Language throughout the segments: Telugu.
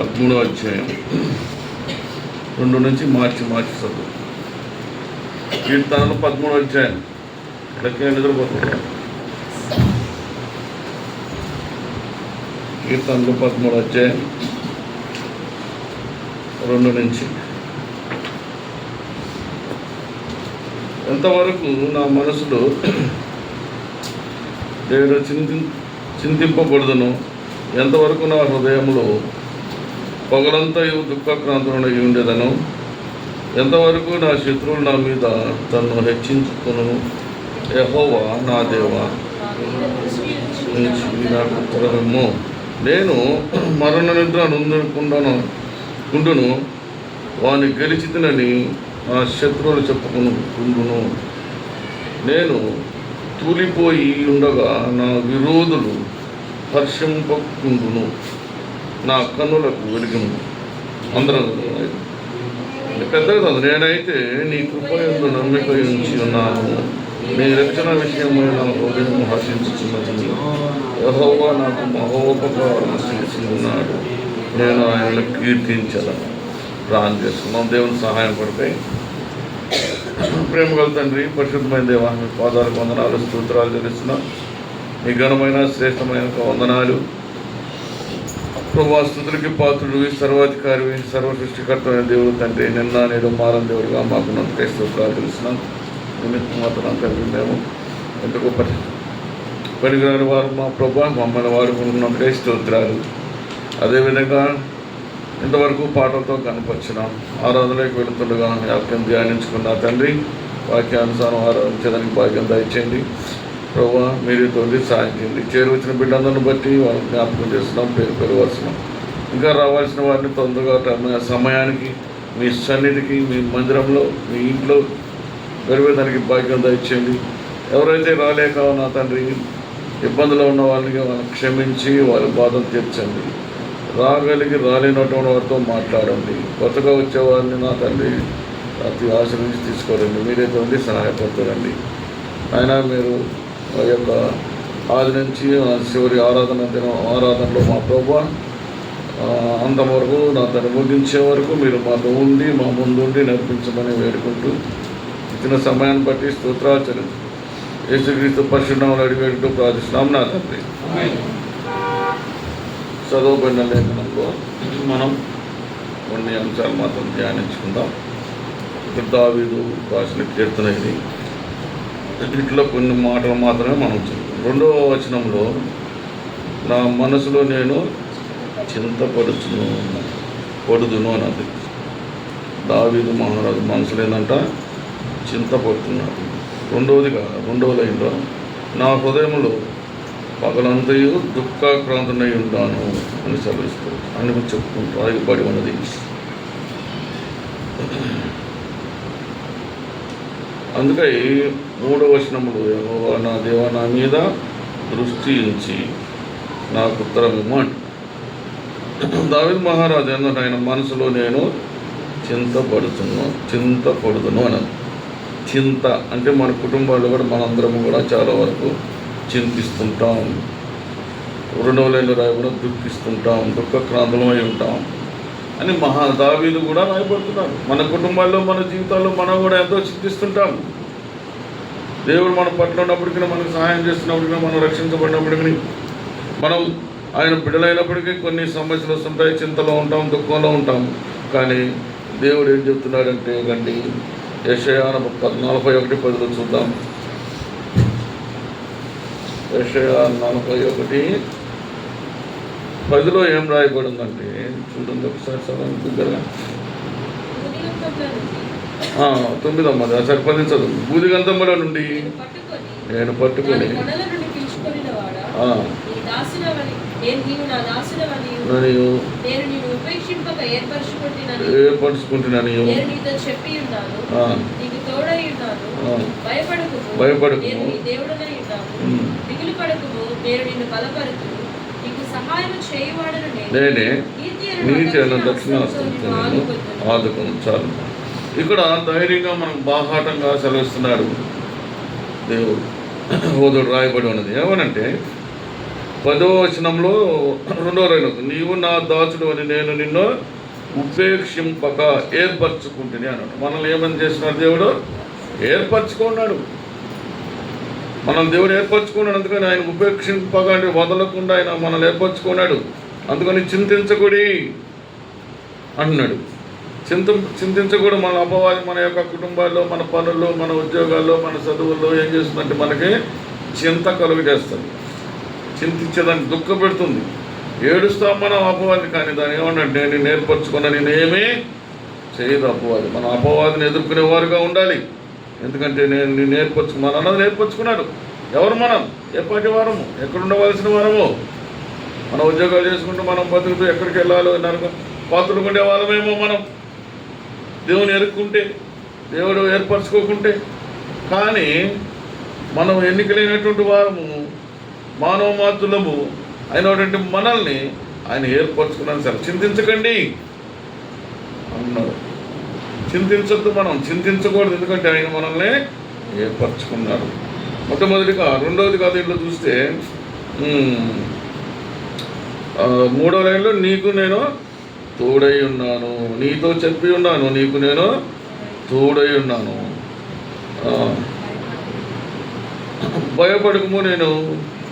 13వ అధ్యాయం 2 నుంచి మార్చి చదువు. కీర్తనలు 13వ అధ్యాయం. ఇక్కడికి నిద్రపోతున్నాడు. కీర్తనలు 13వ అధ్యాయం 2 నుంచి. ఎంతవరకు నా మనసులో నేను చింతింపబడుదును, ఎంతవరకు నా హృదయంలో పగలంతా దుఃఖక్రాంతులై ఉండేదను, ఎంతవరకు నా శత్రువులు నా మీద తన్ను హెచ్చించుకును. యెహోవా నా దేవా, నాకు ఉత్తరమేమో. నేను మరణ నిద్ర నుండును, వాని గెలిచితినని నా శత్రువులు చెప్పుకుంటును. నేను తూలిపోయి ఉండగా నా విరోధులు హర్షింపకుండును. నా కన్నులకు వెలిగింపు. అందరూ పెద్దగా నేనైతే నీ కృపయందు నమ్మిక ఉంచి ఉన్నాను. నీ రక్షణ విషయమై నా హృదయం హర్షించుతున్నది. యెహోవా నాకు మహోపకారం చేసి ఉన్నాడు, నేను ఆయనను కీర్తించలను. ప్రార్థన చేసుకున్నాం. దేవుని సహాయం పడితే. ప్రేమ గల తండ్రి, పరిశుద్ధమైన దేవా, మీ పాదాలకు వందనాలు, స్తోత్రాలు చెల్లిస్తున్నాం. మీ ఘనమైన శ్రేష్టమైన వందనాలు ప్రభా. స్తుతులకి పాత్రుడివి, సర్వాధికారివి, సర్వ సృష్టికర్తమైన దేవుడు తండ్రి. నిన్న నేడు మారని దేవుడిగా మాకున్నందుకే స్తోత్రాలు తెలుస్తున్నాం. నిమిత్తం మాత్రం తండ్రి మేము ఎందుకు పనికిరాని వారు మా ప్రభా, మమ్మల్ని వాడుకుంటున్నందుకే స్తోత్రాలు. అదేవిధంగా ఇంతవరకు పాటలతో కనపరిచినాం. ఆరాధనలోకి వెళుతుండగా వాక్యం ధ్యానించుకున్న తండ్రి, వాక్యానుసారం ఆరాధించడానికి భాగ్యం దయచేయండి ప్రభా. మీరే తోటి సాధించండి. చేరువచ్చిన బిడ్డలందరిని బట్టి వాళ్ళని జ్ఞాపకం చేస్తున్నాం, పేరు వస్తున్నాం. ఇంకా రావాల్సిన వారిని తొందరగా సమయానికి మీ సన్నిధికి, మీ మందిరంలో, మీ ఇంట్లో గడిపేదానికి భాగ్యం దయచేయండి. ఎవరైతే రాలేక నా తండ్రి ఇబ్బందులు ఉన్న వాళ్ళని క్షమించి వారి బాధను తీర్చండి. రాలేనటువంటి వారితో మాట్లాడండి. కొత్తగా వచ్చేవారిని నా తండ్రి అతి ఆశ్రయించి తీసుకోరండి. మీరైతే ఉండి సహాయపడతారండి. అయినా మీరు ఆ యొక్క ఆది నుంచి చివరి ఆరాధనలో మా ప్రభా అంతవరకు నా తండ్రి ముగించే వరకు మీరు మాతో ఉండి మా ముందుండి నడిపించమని వేడుకుంటూ ఇచ్చిన సమయాన్ని బట్టి స్తోత్రాలు యేసుక్రీస్తు పరిశుద్ధంలో అడిగేటూ ప్రార్థిస్తున్నాం నా తండ్రి. చదవబడిన లేఖనంలో మనం కొన్ని అంశాలు మాత్రం ధ్యానించుకుందాం. దావీదు రాసిన కీర్తన ఇది. ఇట్లా కొన్ని మాటలు మాత్రమే మనం చదువు. 2వ వచనంలో నా మనసులో నేను చింతపడుదును అన్నది. దావీదు మహారాజు మనసులో ఏంటంట చింతపడుతున్నాడు. 2వ లైన్లో నా హృదయంలో పగలంతయు దుఃఖాక్రాంతునై ఉంటాను అని సెలవిస్తూ అని చెప్పుకుంటూ రాయబడి ఉన్నది. అందుకే 3వ వచనములు యెహోవా నా దేవా నా మీద దృష్టి ఉంచి నాకు ఉత్తరమేమో అంట. దావీదు మహారాజు ఏంటంటే ఆయన మనసులో నేను చింతపడుదును అన్నది. చింత అంటే మన కుటుంబాల్లో కూడా మనందరము కూడా చాలా వరకు చింతిస్తుంటాం. 2వ లైన్లో రాయబడి దుఃఖిస్తుంటాం, దుఃఖక్రాంతులమై ఉంటాం అని దావీదు కూడా రాయబడుతున్నాడు. మన కుటుంబాల్లో, మన జీవితాల్లో మనం కూడా ఎంతో చింతిస్తుంటాం. దేవుడు మన పట్ల ఉన్నప్పటికీ, మనకు సహాయం చేస్తున్నప్పటికీ, మనం రక్షించబడినప్పటికీ, మనం ఆయన బిడ్డలైనప్పటికీ కొన్ని సమస్యలు వస్తుంటాయి, చింతలో ఉంటాం, దుఃఖంలో ఉంటాం. కానీ దేవుడు ఏం చెప్తున్నాడంటే రండి యెషయా 41:10 చూద్దాం. యెషయా 41:10 ఏం రాయబడిందంటే చూడండి ఒకసారి సమయం దగ్గరగా 9 సరి 10 చదువు. బూదిగంధముల నుండి నేను పట్టుకొని ఏర్పరుచుకుంటున్నాను, భయపడకు, నేనే నీతి అన్న దక్షిణ ఆదుకును. చాలు. ఇక్కడ ధైర్యంగా మనకు బాహాటంగా సెలవిస్తున్నాడు దేవుడు. హోదుడు రాయబడి ఉన్నది ఏమనంటే 10వ వచనంలో 2వ లైన్, నీవు నా దాసుడు అని నేను నిన్ను ఉపేక్షింపక ఏర్పరచుకుంటుని అన్నాడు. మనల్ని ఏమని చేస్తున్నాడు? దేవుడు ఏర్పరచుకున్నాడు. మనల్ని దేవుడు ఏర్పరచుకున్నాడు. అందుకని ఆయన ఉపేక్షింపక అంటే వదలకుండా ఆయన మనల్ని ఏర్పరచుకున్నాడు. అందుకని చింతించకూడి అన్నాడు. చింతించకూడదు. మన అపవాది మన యొక్క కుటుంబాల్లో, మన పనుల్లో, మన ఉద్యోగాల్లో, మన చదువుల్లో ఏం చేస్తుందంటే మనకి చింత కలుగు చేస్తుంది, చింతించేదాన్ని దుఃఖపెడుతుంది, ఏడుస్తాం మనం అపవాది. కానీ దాన్ని ఏమన్నాడు? నేను నేర్పరచుకున్నా, నేనేమీ చేయదు అపవాది. మనం అపవాదిని ఎదుర్కొనేవారుగా ఉండాలి. ఎందుకంటే నేను నేర్పరచుకున్నాను అన్నది నేర్పరచుకున్నాడు. ఎవరు మనం? ఎప్పటి వారము? ఎక్కడ ఉండవలసిన వారము? మన ఉద్యోగాలు చేసుకుంటూ మనం బతుకుతూ ఎక్కడికి వెళ్ళాలో పాత్రలు ఉండే వాళ్ళమేమో మనం దేవుని ఎరుక్కుంటే, దేవుడు ఏర్పరచుకోకుంటే. కానీ మనం ఎన్నికలైనటువంటి వారము, మానవ మాతృలము అయినటువంటి మనల్ని ఆయన ఏర్పరచుకున్నాను. సరే, చింతించకండి అన్నాడు. చింతించద్దు, మనం చింతించకూడదు. ఎందుకంటే ఆయన మనల్ని ఏర్పరచుకున్నాడు. మొట్టమొదటిగా. రెండవదిగా దీంట్లో చూస్తే 3వ లైన్లో, నీకు నేను తోడై ఉన్నాను, నీతో చెప్పి ఉన్నాను, నీకు నేను తోడై ఉన్నాను, భయపడకము, నేను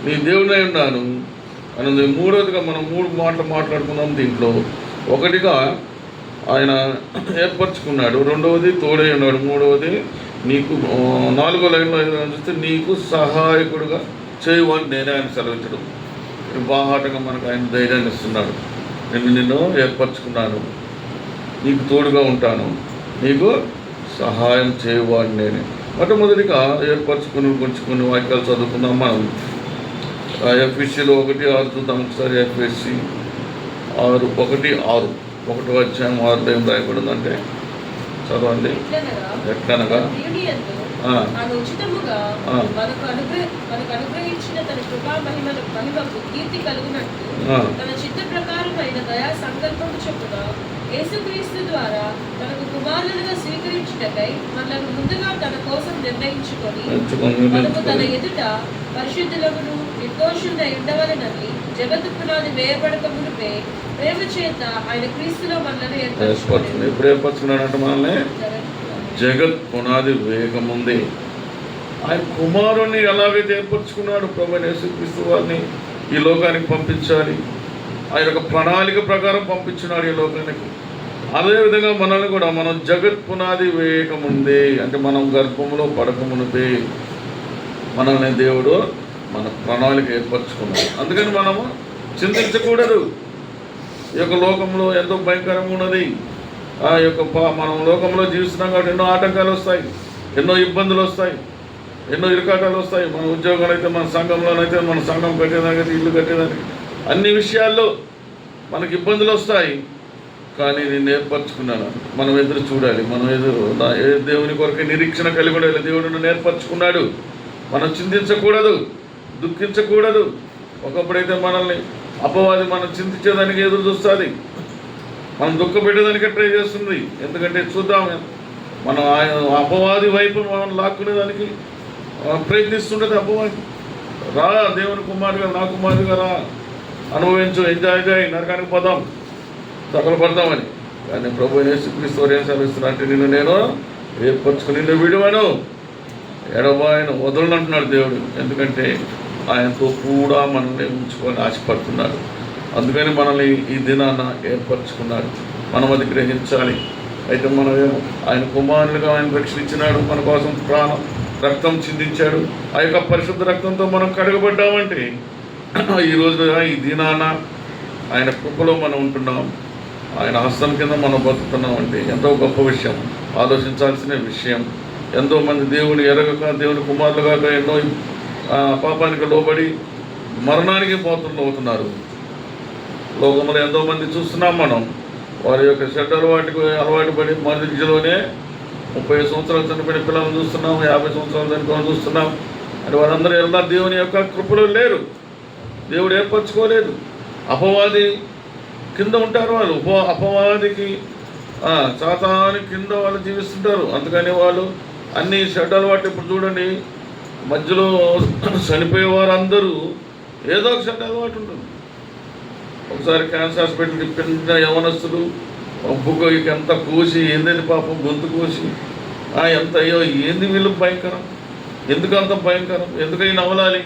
నీ దేవుడై ఉన్నాను అని. మూడవదిగా మనం 3 మాటలు మాట్లాడుకున్నాం దీంట్లో. ఒకటిగా ఆయన ఏర్పరచుకున్నాడు, రెండవది తోడై ఉన్నాడు, మూడవది నీకు 4వ లైన్లో చూస్తే నీకు సహాయకుడుగా చేయవని నేనే ఆయన సెలవించడం. బాహాటంగా మనకు ఆయన ధైర్యాన్ని ఇస్తున్నాడు. నిన్ను ఏర్పరచుకున్నాను, నీకు తోడుగా ఉంటాను, నీకు సహాయం చేయవాడిని నేనే. మొట్టమొదటిగా ఏర్పరచుకుని కొంచెం వాక్యాలు చదువుకుందాం మనం. ఎఫ్ఎస్సిలో 1:6 చూద్దాం ఒకసారి. ఎఫ్ఎస్సి 1:6 1వ అధ్యాయం 6లో ఏం రాయబడిందంటే చదవండి. ఎట్లనగా యేసుక్రీస్తు ద్వారా తనకు కుమారులుగా స్వీకరించుటకై మనల్ని ముందుగా తన కోసం నిర్ణయించుకొని మనకు తన ఎదుట పరిశుద్ధులమును నిర్దోషులై ఉండవలెనని జగత్తు పునాది వేయబడక మునుపే ప్రేమ చేత ఆయన క్రీస్తులో మనల్ని ఏర్పరచుకున్నాడు. ఎప్పుడు ఏర్పరచుకున్నాడంటే మనల్ని జగత్ పునాది వేయకముందే ఆయన కుమారుణ్ణి ఎలాగైతే ఏర్పరచుకున్నాడు, ప్రభువైన యేసుక్రీస్తు వారిని ఈ లోకానికి పంపించాలి, ఆయన యొక్క ప్రణాళిక ప్రకారం పంపించినాడు ఈ లోకానికి. అదేవిధంగా మనల్ని కూడా మనం జగత్ పునాది వేయకముందే, అంటే మనం గర్భంలో పడకమునిపే మనల్ని దేవుడు మన ప్రణాళిక ఏర్పరచుకున్నాడు. అందుకని మనము చింతించకూడదు. ఈ యొక్క లోకంలో ఎంతో భయంకరంగా ఉన్నది. ఆ యొక్క మనం లోకంలో జీవిస్తున్నాం కాబట్టి ఎన్నో ఆటంకాలు వస్తాయి, ఎన్నో ఇబ్బందులు వస్తాయి, ఎన్నో ఇరుకాటాలు వస్తాయి. మన ఉద్యోగాలు అయితే, మన సంఘంలోనైతే, మన సంఘం కట్టేదానికి, ఇల్లు కట్టేదానికి, అన్ని విషయాల్లో మనకి ఇబ్బందులు వస్తాయి. కానీ నేను ఏర్పరచుకున్నాను. మనం ఎదురు చూడాలి, మనం దేవుని కొరకు నిరీక్షణ కలిగి ఉండాలి. దేవుడు నేర్పరచుకున్నాడు. మనం చింతించకూడదు, దుఃఖించకూడదు. ఒకప్పుడైతే మనల్ని అపవాది మనం చింతించేదానికి ఎదురు చూస్తుంది, మనం దుఃఖపెట్టేదానికి ట్రై చేస్తుంది. ఎందుకంటే చూద్దాం, మనం ఆయన అపవాది వైపు మనం లాక్కునేదానికి ప్రయత్నిస్తుండేది అపవాది. రా దేవుని కుమారుగా, నా కుమారుగా రా, అనుభవించు, ఎంజాయ్ చేయి, నరకానికి పోదాం, తగలపడదామని. కానీ ప్రభువైన యేసుక్రీస్తు వారు ఏం సెలవిస్తున్నారు అంటే, నిన్ను నేను ఏర్పరచుకుని నిన్ను విడువను, ఎడబాయను, వదలను అంటున్నాడు దేవుడు. ఎందుకంటే ఆయనతో కూడా మనల్ని ఉంచుకొని ఆశపడుతున్నాడు. అందుకని మనల్ని ఈ దినాన ఏర్పరచుకున్నాడు. మనం అది గ్రహించాలి. అయితే మనమేమో ఆయన కుమారులుగా ఆయన రక్షించినాడు, మన కోసం ప్రాణం రక్తం చిందించాడు. ఆ యొక్క పరిశుద్ధ రక్తంతో మనం కడగబడ్డామంటే ఈ రోజు ఈ దినాన ఆయన కృపలో మనం ఉంటున్నాం, ఆయన హస్తం కింద మనం బతుకుతున్నాం అంటే ఎంతో గొప్ప విషయం, ఆలోచించాల్సిన విషయం. ఎంతోమంది దేవుని ఎరగక, దేవుని కుమారులుగా ఎన్నో పాపానికి లోబడి మరణానికి పాత్రలు అవుతున్నారు. లోకంలో ఎంతోమంది చూస్తున్నాం మనం. వారి యొక్క చెడ్డ అలవాటు పడి మధ్యలోనే 30 సంవత్సరాలు చనిపోయిన పిల్లలను చూస్తున్నాం, 50 సంవత్సరాలు చనిపోయిన చూస్తున్నాం. అంటే వారందరూ ఎలా దేవుని యొక్క కృపలో లేరు, దేవుడు ఏర్పరచుకోలేదు. అపవాది కింద ఉంటారు వాళ్ళు. అపవాదికి సాతాను కింద వాళ్ళు జీవిస్తుంటారు. అందుకని వాళ్ళు అన్ని చెడ్డ అలవాట్లు. ఇప్పుడు చూడండి, మధ్యలో చనిపోయే వారందరూ ఏదో ఒక చెడ్డ అలవాటు ఉంటుంది. ఒకసారి క్యాన్సర్ హాస్పిటల్కి పెద్ద యవనస్తులు బుగ్గ ఎంత కోసి ఏందని పాపం గొంతు కోసి ఎంత అయ్యో ఏంది వీళ్ళు భయంకరం, ఎందుకు అంత భయంకరం, ఎందుకని నవలాలి,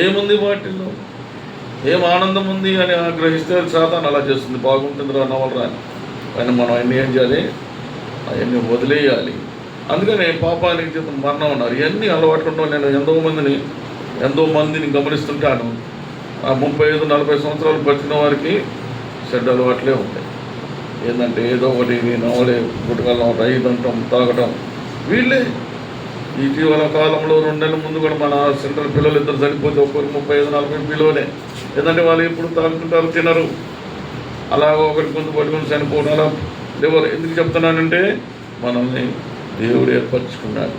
ఏముంది వాటిల్లో, ఏం ఆనందం ఉంది అని గ్రహిస్తే సాతాను అలా చేస్తుంది. బాగుంటుంది రా నవలరా కానీ మనం అన్నీ ఏం చేయాలి, అవన్నీ వదిలేయాలి. అందుకనే పాపానికి జీతం మరణం ఉన్నారు. ఇవన్నీ అలవాట్లు ఉండవు. నేను ఎంతో మందిని గమనిస్తుంటాను. 35-40 సంవత్సరాలు బతికిన వారికి చెడ్డ అలవాట్లే ఉంటాయి. ఏంటంటే ఏదో ఒకటి నవలే, గుటకలం, రైదంటం, తాగటం. వీళ్ళే ఇటీవల కాలంలో 2 నెలల ముందు కూడా మన సెంట్రల్ పిల్లలు ఇద్దరు చనిపోతే ఒక్కరు 35-40 బిలోనే. ఏంటంటే వాళ్ళు ఎప్పుడు తాగుతుంటారు, తినరు, అలా ఒకరి కొంత పట్టుకొని చనిపోవడం అలా ఎవరు. ఎందుకు చెప్తున్నానంటే మనల్ని దేవుడు ఏర్పరచుకున్నాడు.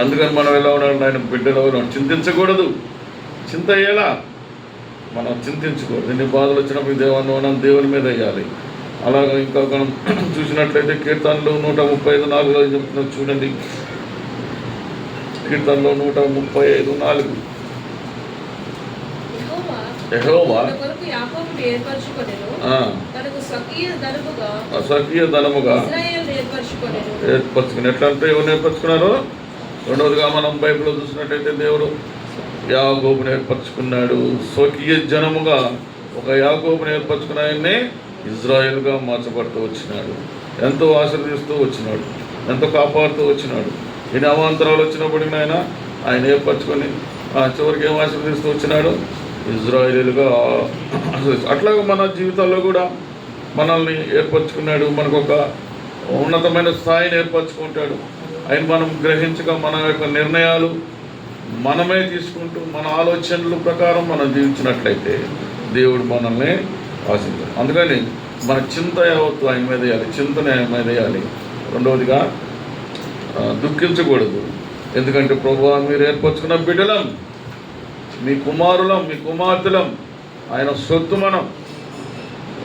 అందుకని మనం ఎలా ఉన్నాడు, ఆయన బిడ్డలో చింతించకూడదు. చింత అయ్యేలా మనం చింతించకూడదు. ఎన్ని బాధలు వచ్చినప్పుడు దేవుని మీద వేయాలి. అలాగే ఇంకా మనం చూసినట్లయితే కీర్తనలు 135:4 చెప్తున్నారు చూడండి. కీర్తనలో 135:4 యెహోవా స్వకీయ ధనముగా ఏర్పరచుకుని. ఎట్లా అంటే ఎవరు నేర్పరచుకున్నారు? రెండవదిగా మనం బైబిల్లో చూసినట్టయితే దేవుడు యాకోబుని ఏర్పరచుకున్నాడు. స్వకీయ జనముగా ఒక యాకోబుని ఏర్పరచుకున్న ఆయన్నే ఇజ్రాయేలుగా మార్చబడుతూ వచ్చినాడు. ఎంతో ఆశీర్వదిస్తూ వచ్చినాడు, ఎంతో కాపాడుతూ వచ్చినాడు. ఎన్ని అవాంతరాలు వచ్చినప్పటికీ ఆయన ఏర్పరచుకొని చివరికి ఏం ఆశీర్వదిస్తూ వచ్చినాడు, ఇజ్రాయేలుగా. అట్లాగే మన జీవితాల్లో కూడా మనల్ని ఏర్పరచుకున్నాడు. మనకు ఒక ఉన్నతమైన స్థాయిని ఏర్పరచుకుంటాడు ఆయన. మనం గ్రహించగా మన యొక్క నిర్ణయాలు మనమే తీసుకుంటూ మన ఆలోచనల ప్రకారం మనం జీవించినట్లయితే దేవుడు మనల్ని ఆశించాడు. అందుకని మన చింత యావత్తు ఆయన మీద వేయాలి, చింతన ఆయన మీద వేయాలి. రెండవదిగా దుఃఖించకూడదు. ఎందుకంటే ప్రభువా మీరు ఏర్పరచుకున్న బిడ్డలం, మీ కుమారులం, మీ కుమార్తెలం, ఆయన సొత్తు. మనం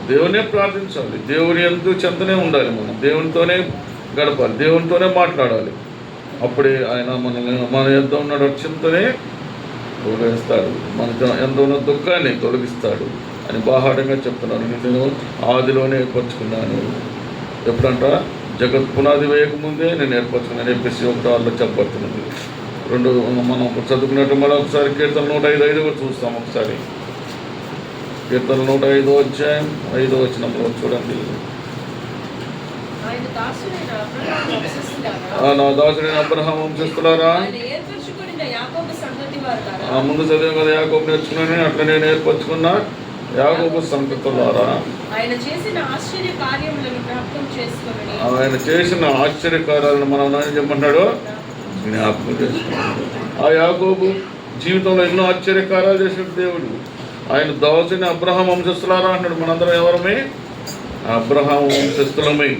దేవునే ప్రార్థించాలి, దేవుని ఎందు చింతనే ఉండాలి, మనం దేవునితోనే గడపాలి, దేవునితోనే మాట్లాడాలి. అప్పుడే ఆయన మన ఎంత ఉన్న చింతనే తొలగిస్తాడు, మన ఎంత ఉన్న దుఃఖాన్ని తొలగిస్తాడు అని బాహాటంగా చెప్తున్నాను. నేను ఆదిలోనే ఏర్పరచుకున్నాను. ఎప్పుడంట జగత్ పునాది వేయకముందే నేను ఏర్పరచుకున్నాను. ఎఫెసీ 1:6 చెప్పబడుతున్నది. రెండు మనం చదువుకున్నట్టు మళ్ళీ ఒకసారి కీర్తన 105 చూస్తాం. ఒకసారి కీర్తన 105 అధ్యాయం 5వ వచనంలో చూడండి. నా దాసుడైన అబ్రహాము వంశస్థులారా, ముందు చదివాం కదా యాకోబు నేర్చుకున్నాను, అట్లా నేను ఏర్పరచుకున్న యాకోబు సంతతులారా, ఆయన చేసిన ఆశ్చర్య కార్యాలను మనం చెప్పమంటాడు జ్ఞాపకం చేసుకున్నాడు. ఆ యాకోబు జీవితంలో ఎన్నో ఆశ్చర్య కార్యాలు చేసిన దేవుడు. ఆయన దాసుని అబ్రహాం వంశస్థులారా అంటాడు. మనందరం ఎవరమే? అబ్రహాం వంశస్థులమై.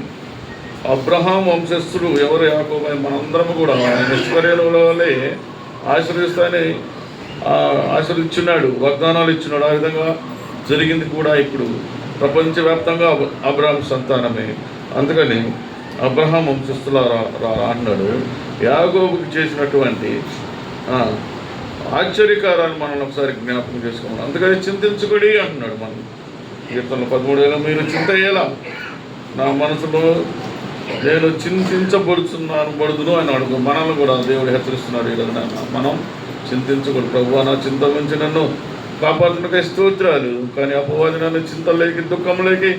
అబ్రహాం వంశస్థుడు ఎవరు? యాకోబు. మనందరము కూడా ఆయన ఐశ్వర్యాల వల్లే ఆశీర్వదిస్తానని ఆశీర్వదించున్నాడు, వాగ్దానాలు ఇచ్చున్నాడు. ఆ విధంగా జరిగింది కూడా. ఇప్పుడు ప్రపంచవ్యాప్తంగా అబ్రహాం సంతానమే. అందుకని అబ్రహాం వంశస్థులారా అన్నాడు. యాకోబుకి చేసినటువంటి ఆశ్చర్యకారాన్ని మనల్ని ఒకసారి జ్ఞాపకం చేసుకోమని. అందుకని చింతించుకుడి అంటున్నాడు. మనం కీర్తనలు 13 మీరు చింత అయ్యేలా నా మనసులో నేను చింతించబడుదును అని అడుగు. మనల్ని కూడా దేవుడు హెచ్చరిస్తున్నాడు. ఈ రోజున మనం చింతించకూడదు. ప్రభువా నా చింత నుంచి నన్ను కాపాడుతున్నకై స్తోత్రాలు. కానీ అపవాది నన్ను చింతలేకి దుఃఖంలోకి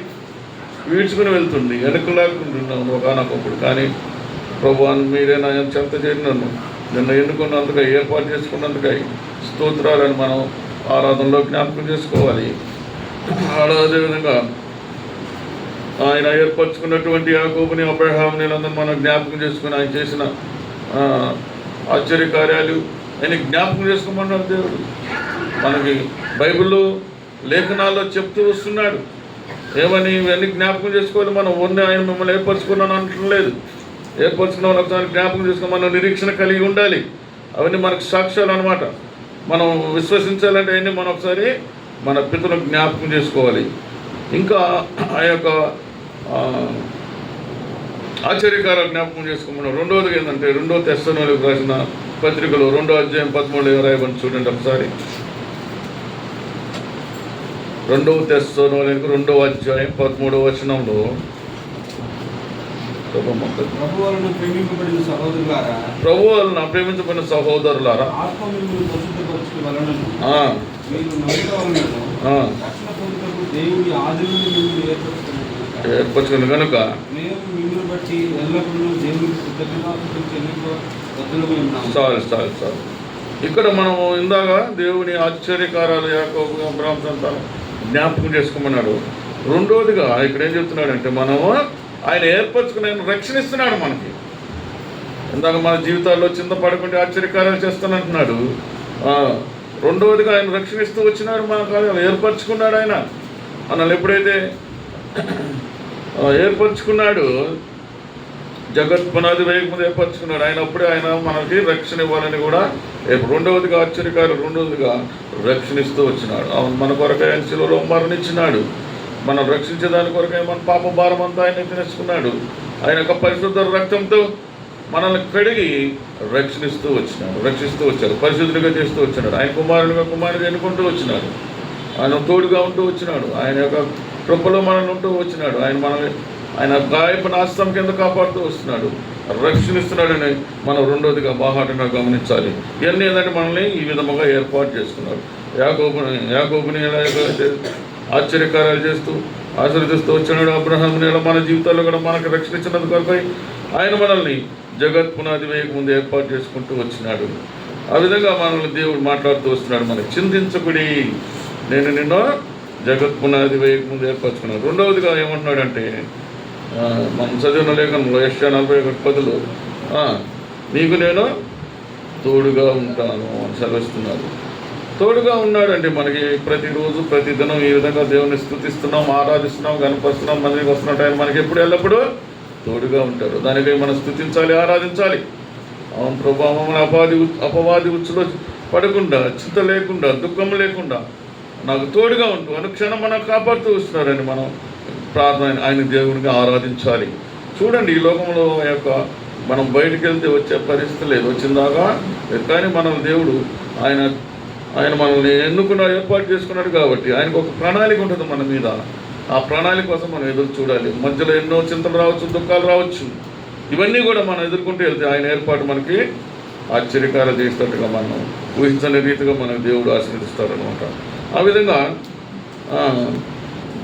వీడ్చుకుని వెళ్తుంది, వెనుకలాగుంటున్నాను ఒకనొకప్పుడు. కానీ ప్రభువా మీరే నా చెంత చేరి నిన్ను ఎన్నుకున్నందుకై, ఏర్పాటు చేసుకున్నందుకై స్తోత్రాలని మనం ఆరాధనలో జ్ఞాపకం చేసుకోవాలి. అదేవిధంగా ఆయన ఏర్పరచుకున్నటువంటి యాకోబుని, అబ్రహాముని అందరూ మనం జ్ఞాపకం చేసుకుని ఆయన చేసిన ఆశ్చర్య కార్యాలు ఆయన జ్ఞాపకం చేసుకోమన్నాడు దేవుడు. మనకి బైబిల్లో లేఖనాల్లో చెప్తూ వస్తున్నాడు. ఏమని? ఇవన్నీ జ్ఞాపకం చేసుకోవాలి. మనం ఓన్లీ ఆయన మిమ్మల్ని ఏర్పరచుకున్నాను అంటలేదు. ఏర్పరచుకున్న వాళ్ళు ఒకసారి జ్ఞాపకం చేసుకుని మనం నిరీక్షణ కలిగి ఉండాలి. అవన్నీ మనకు సాక్ష్యాలు అన్నమాట. మనం విశ్వసించాలంటే అవన్నీ మనం ఒకసారి మన పితరులకు జ్ఞాపకం చేసుకోవాలి. ఇంకా ఆ యొక్క ఆశ్చర్యకారాలు జ్ఞాపకం చేసుకోమన్నాడు. రెండవది ఏంటంటే 2 తెస్సలోనికీయులకు రాసిన పత్రికలో 2వ అధ్యాయం 13 రాయబడి చూడండి ఒకసారి. రెండవ తెస్సలోనికైకి 2వ అధ్యాయం 13వ వచనంలో ప్రభు వలన ప్రేమింపబడిన సహోదరులారా, ప్రభు వలన ప్రేమించబడిన సహోదరులారా, ఆత్మ మిమ్మల్ని పరిశుద్ధపరచుట వలనను మీరు నమ్ముట వలనను రక్షణ పొందుటకు దేవుని ఆది నుండి మిమ్మల్ని ఏర్పరచుకుని కనుక మేము మిమ్మల్ని బట్టి ఎల్లప్పుడూ దేవునికి కృతజ్ఞతాస్తుతులు చెల్లింపబద్ధులమై ఉన్నాము. చాలు. ఇక్కడ మనం ఇందాక దేవుని ఆశ్చర్యకారాలు యాకోబు అబ్రహాము సంతానం జ్ఞాపకం చేసుకోమన్నాడు. రెండోదిగా ఇక్కడ ఏం చెప్తున్నాడంటే మనము ఆయన ఏర్పరచుకుని ఆయన రక్షణిస్తున్నాడు మనకి. ఇందాక మన జీవితాల్లో చింత పడకుండా ఆశ్చర్యకారాలు చేస్తానంటున్నాడు. రెండవదిగా ఆయన రక్షణిస్తూ వచ్చినాడు, మనకు ఏర్పరచుకున్నాడు. ఆయన మనల్ని ఎప్పుడైతే ఏర్పరచుకున్నాడు, జగత్ పునాది వేయకముందు ఏర్పరచుకున్నాడు. ఆయన అప్పుడే ఆయన మనకి రక్షణ ఇవ్వాలని కూడా రెండవదిగా ఆశ్చర్యకారులు రెండవదిగా రక్షణిస్తూ వచ్చినాడు. మన కొరకై ఆయన శిలువలో మరణించినాడు. మనం రక్షించేదాని కొరకై మన పాప భారం అంతా ఆయన ఎత్తినేసుకున్నాడు. ఆయన యొక్క పరిశుద్ధ రక్తంతో మనల్ని కడిగి రక్షిస్తూ వచ్చాడు, పరిశుద్ధుడిగా చేస్తూ వచ్చినాడు. ఆయన కుమారుడిగా ఎన్నుకుంటూ వచ్చినాడు. ఆయన తోడుగా ఉంటూ వచ్చినాడు. ఆయన యొక్క కృపలో మనల్ని ఉంటూ వచ్చినాడు. ఆయన గాయపు నాస్తం కింద కాపాడుతూ వస్తున్నాడు, రక్షణిస్తున్నాడని మనం రెండోదిగా బాహాటంగా గమనించాలి. ఇవన్నీ ఏంటంటే మనల్ని ఈ విధముగా ఏర్పాటు చేసుకున్నాడు. యాకోబుని ఎలా ఆశ్చర్యకార్యాలు చేస్తూ ఆశీర్వదిస్తూ వచ్చినాడు. అబ్రహాముని ఎలా మన జీవితాల్లో కూడా మనకు రక్షించినందుకు కొరకై ఆయన మనల్ని జగత్ పునాది వేయకముందు ఏర్పాటు చేసుకుంటూ వచ్చినాడు. ఆ విధంగా మనల్ని దేవుడు మాట్లాడుతూ వస్తున్నాడు. మనకి చింతించకుడి, నేను నిన్ను జగత్ పునాది వేయకముందు ఏర్పరచుకున్నాను. రెండవదిగా ఏమంటున్నాడంటే మనం చదివిన లేఖనంలో యెషయా 41:10 నీకు నేను తోడుగా ఉంటాను అని సెలవిస్తున్నాడు. తోడుగా ఉన్నాడంటే మనకి ప్రతిరోజు ప్రతిదినం ఈ విధంగా దేవుని స్తుతిస్తున్నాం, ఆరాధిస్తున్నాం, కనపరుస్తున్నాం, మందికి వస్తున్న టైం మనకి ఎప్పుడు ఎల్లప్పుడూ తోడుగా ఉంటాడు. దానికై మనం స్తుతించాలి, ఆరాధించాలి. అవును ప్రభా, మమ్మల్ని అపవాది ఉచ్చులో పడకుండా, చింత లేకుండా, దుఃఖం లేకుండా నాకు తోడుగా ఉంటూ అనుక్షణం మనం కాపాడుతూ వస్తున్నారని మనం ప్రార్థన ఆయన దేవునికి ఆరాధించాలి. చూడండి, ఈ లోకంలో మనం బయటికి వెళ్తే వచ్చే పరిస్థితి లేదు, వచ్చిందాకా. కానీ మన దేవుడు ఆయన మనల్ని ఎన్నుకున్నాడు, ఏర్పాటు చేసుకున్నాడు. కాబట్టి ఆయనకు ఒక ప్రణాళిక ఉంటుంది మన మీద. ఆ ప్రణాళిక కోసం మనం ఎదురు చూడాలి. మధ్యలో ఎన్నో చింతలు రావచ్చు, దుఃఖాలు రావచ్చు. ఇవన్నీ కూడా మనం ఎదుర్కొంటూ వెళ్తే ఆయన ఏర్పాటు మనకి ఆశ్చర్యకారాలు చేసేటట్టుగా మనం ఊహించని రీతిగా మనకు దేవుడు ఆశీర్వదిస్తారనమాట. ఆ విధంగా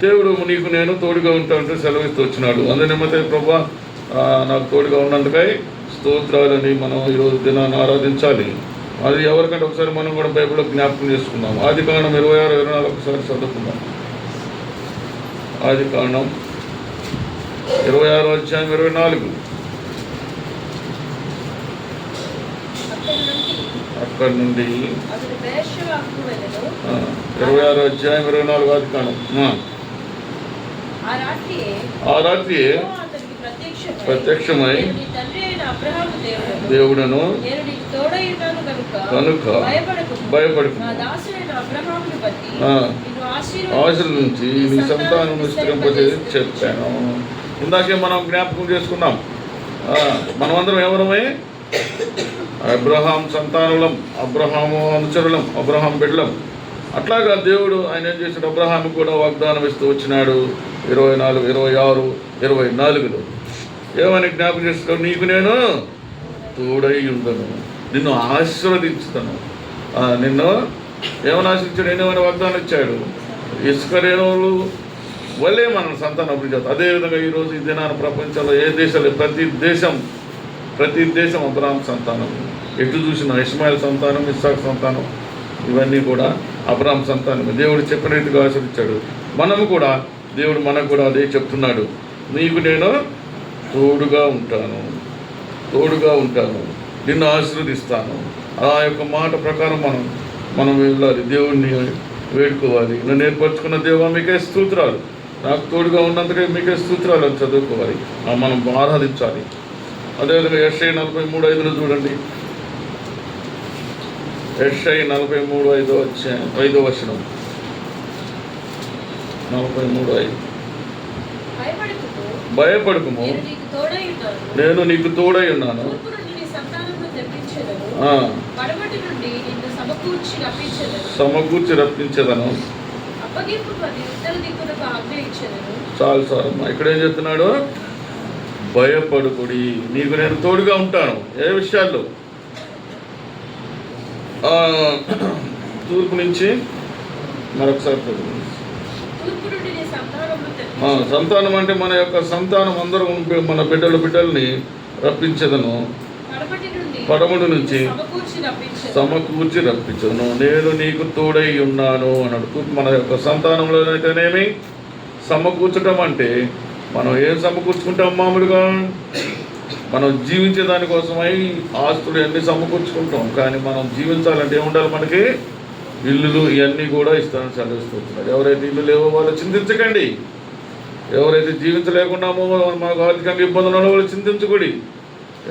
దేవుడు నీకు నేను తోడుగా ఉంటానంటే సెలవిస్తూ వచ్చినాడు. అందునిమ్మతే ప్రభా నాకు తోడుగా ఉన్నందుకై స్తోత్రాలని మనం ఈరోజు దినాన్ని ఆరాధించాలి. అది ఎవరికంటే ఒకసారి మనం కూడా బైబిల్లో జ్ఞాపకం చేసుకుందాం. ఆదికాండం 26-24 ఒకసారి చదువుకుందాం. ఆదికాండం 26:24. అక్కడి నుండి 26:24 ఆదికాండం. ఆ రాత్రి ప్రత్యక్షమై దేవుడను కనుక భయపడకు, ఆశీర్వదించి నీ సంతానం స్థిరింపజే చెప్పాను. ఇందాకే మనం జ్ఞాపకం చేసుకున్నాం. మనమందరం ఎవరమై అబ్రహాం సంతానులం, అబ్రహాము అనుచరులం, అబ్రహాం బిడ్డలం. అట్లాగా దేవుడు ఆయన ఏం చేశాడు, అబ్రహాము కూడా వాగ్దానం ఇస్తూ వచ్చినాడు. 24, 26, 24లో ఏమని జ్ఞాపకం చేస్తాడు, నీకు నేను తోడై ఉండను, నిన్ను ఆశీర్వదించుతాను. నిన్ను ఏమని ఆశీర్వించాడు, ఏమని వాగ్దానం ఇచ్చాడు, ఇసుక రేణువులు వల్లే మన సంతానం అభివృద్ధి చేస్తాం. అదేవిధంగా ఈరోజు ఈ దినాన ప్రపంచంలో ఏ దేశాలు ప్రతి దేశం అబ్రహాం సంతానం. ఎటు చూసిన ఇస్మాయిల్ సంతానం, ఇస్సాక్ సంతానం, ఇవన్నీ కూడా అబ్రహాం సంతానం. దేవుడు చెప్పిన రీతిగా ఆశీర్వించాడు. మనము కూడా దేవుడు మనకు కూడా అదే చెప్తున్నాడు, నీకు నేను తోడుగా ఉంటాను, నిన్ను ఆశీర్వదిస్తాను. ఆ యొక్క మాట ప్రకారం మనం వెళ్ళాలి, దేవుడిని వేడుకోవాలి. నన్ను ఏర్పరచుకున్న దేవా మీకే స్తోత్రాలు, నాకు తోడుగా ఉన్నందుకే మీకే స్తోత్రాలు అని చదువుకోవాలి, మనం ఆరాధించాలి. అదేవిధంగా యెషయా 43:5 చూడండి. యెషయా 43:5 5వ వచనం. 43:5 భయపడకుము, నేను నీకు తోడై ఉన్నాను, సమకూర్చి రప్పించేదను. అప్పగింపుమని ఉత్తర దిక్కునకు ఆజ్ఞ ఇచ్చెదను. చాలు సార్ అమ్మా. ఇక్కడ ఏం చెప్తున్నాడు? భయపడుకుడి, నీకు నేను తోడుగా ఉంటాను. ఏ విషయాల్లో? తూర్పు నుంచి మరొకసారి తూర్పు నుండి నీ సంతానమును సంతానం అంటే మన యొక్క సంతానం అందరూ మన బిడ్డల్ని రప్పించదను. పడమటి నుంచి సమకూర్చి రప్పించదను. నేను నీకు తోడై ఉన్నాను అన్నాడు. మన యొక్క సంతానంలోనైతేనేమి సమకూర్చడం అంటే మనం ఏం సమకూర్చుకుంటాం? మామూలుగా మనం జీవించే దానికోసమై ఆస్తులు అన్నీ సమకూర్చుకుంటాం. కానీ మనం జీవించాలంటే ఏముండాలి? మనకి ఇల్లులు ఇవన్నీ కూడా ఇస్తానని సెలవిస్తున్నాడు. ఎవరైతే ఇల్లు లేవో వాళ్ళు చింతించకండి. ఎవరైతే జీవించలేకున్నామో, మాకు ఆర్థికంగా ఇబ్బందులు ఉన్నో వాళ్ళు చింతించకూడి.